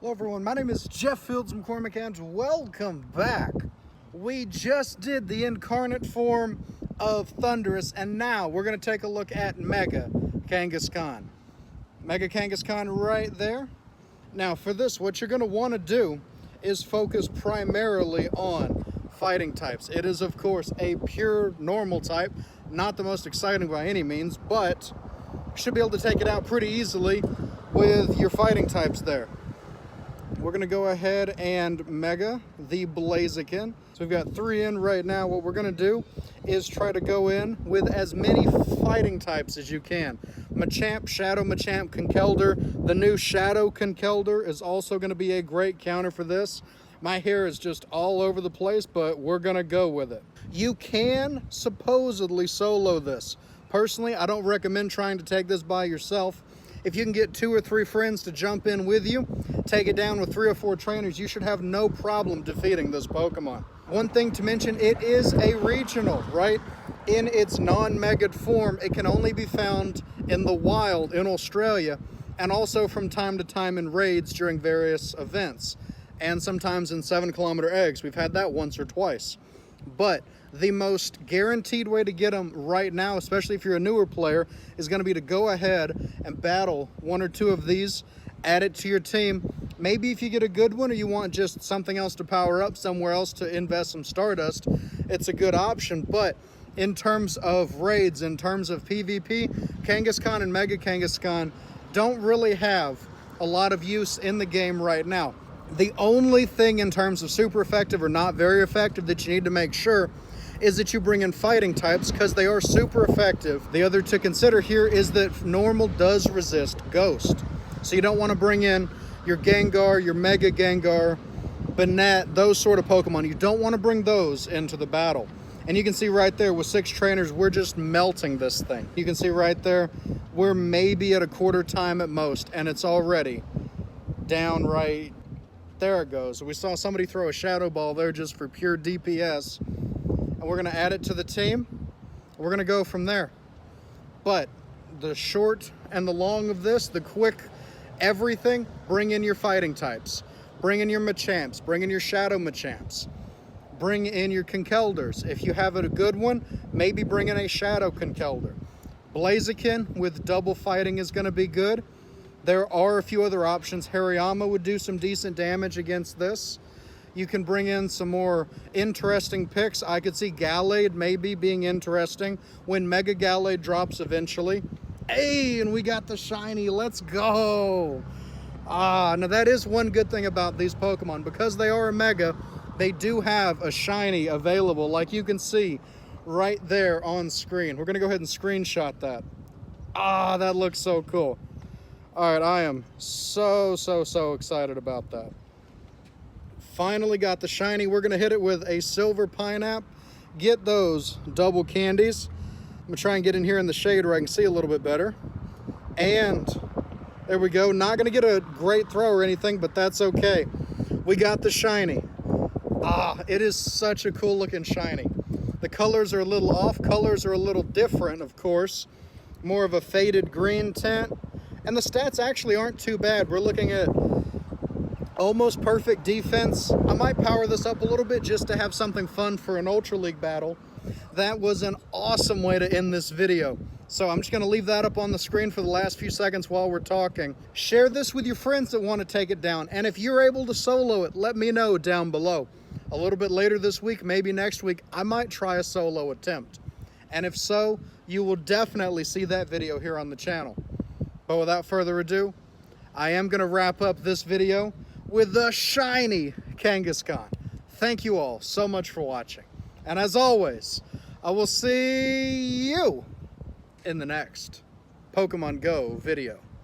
Hello everyone, my name is Jeff Fields McCormick and welcome back. We just did the incarnate form of Thundurus and now we're going to take a look at Mega Kangaskhan. Mega Kangaskhan right there. Now for this, what you're going to want to do is focus primarily on fighting types. It is of course a pure normal type, not the most exciting by any means, but you should be able to take it out pretty easily with your fighting types there. We're going to go ahead and Mega the Blaziken. So we've got 3 in right now. What we're going to do is try to go in with as many fighting types as you can. Machamp, Shadow Machamp, Conkeldurr. The new Shadow Conkeldurr is also going to be a great counter for this. My hair is just all over the place, but we're going to go with it. You can supposedly solo this. Personally, I don't recommend trying to take this by yourself. If you can get 2 or 3 friends to jump in with you, take it down with 3 or 4 trainers, you should have no problem defeating this Pokemon. One thing to mention, it is a regional, right? In its non-Megad form, it can only be found in the wild in Australia and also from time to time in raids during various events and sometimes in 7-kilometer eggs. We've had that once or twice. But the most guaranteed way to get them right now, especially if you're a newer player, is going to be to go ahead and battle 1 or 2 of these, add it to your team. Maybe if you get a good one or you want just something else to power up, somewhere else to invest some Stardust, it's a good option. But in terms of raids, in terms of PvP, Kangaskhan and Mega Kangaskhan don't really have a lot of use in the game right now. The only thing in terms of super effective or not very effective that you need to make sure is that you bring in fighting types because they are super effective. The other to consider here is that normal does resist Ghost. So you don't want to bring in your Gengar, your Mega Gengar, Banette, those sort of Pokemon. You don't want to bring those into the battle. And you can see right there with 6 trainers, we're just melting this thing. You can see right there, we're maybe at a quarter time at most, and it's already down right. There it goes. We saw somebody throw a Shadow Ball there just for pure DPS. And we're going to add it to the team. We're going to go from there. But the short and the long of this, the quick everything, bring in your fighting types. Bring in your Machamps. Bring in your Shadow Machamps. Bring in your Conkeldurrs. If you have a good one, maybe bring in a Shadow Conkeldurr. Blaziken with double fighting is going to be good. There are a few other options. Hariyama would do some decent damage against this. You can bring in some more interesting picks. I could see Gallade maybe being interesting when Mega Gallade drops eventually. Hey, and we got the shiny. Let's go. Now that is one good thing about these Pokemon. Because they are a Mega, they do have a shiny available, like you can see right there on screen. We're going to go ahead and screenshot that. That looks so cool. All right, I am so excited about that. Finally got the shiny. We're going to hit it with a silver pineapple. Get those double candies. I'm going to try and get in here in the shade where I can see a little bit better. And there we go. Not going to get a great throw or anything, but that's okay. We got the shiny. It is such a cool looking shiny. The colors are a little off. Colors are a little different, of course. More of a faded green tint. And the stats actually aren't too bad. We're looking at almost perfect defense. I might power this up a little bit just to have something fun for an Ultra League battle. That was an awesome way to end this video. So I'm just going to leave that up on the screen for the last few seconds while we're talking. Share this with your friends that want to take it down. And if you're able to solo it, let me know down below. A little bit later this week, maybe next week, I might try a solo attempt. And if so, you will definitely see that video here on the channel. But without further ado, I am going to wrap up this video with the shiny Kangaskhan. Thank you all so much for watching. And as always, I will see you in the next Pokemon Go video.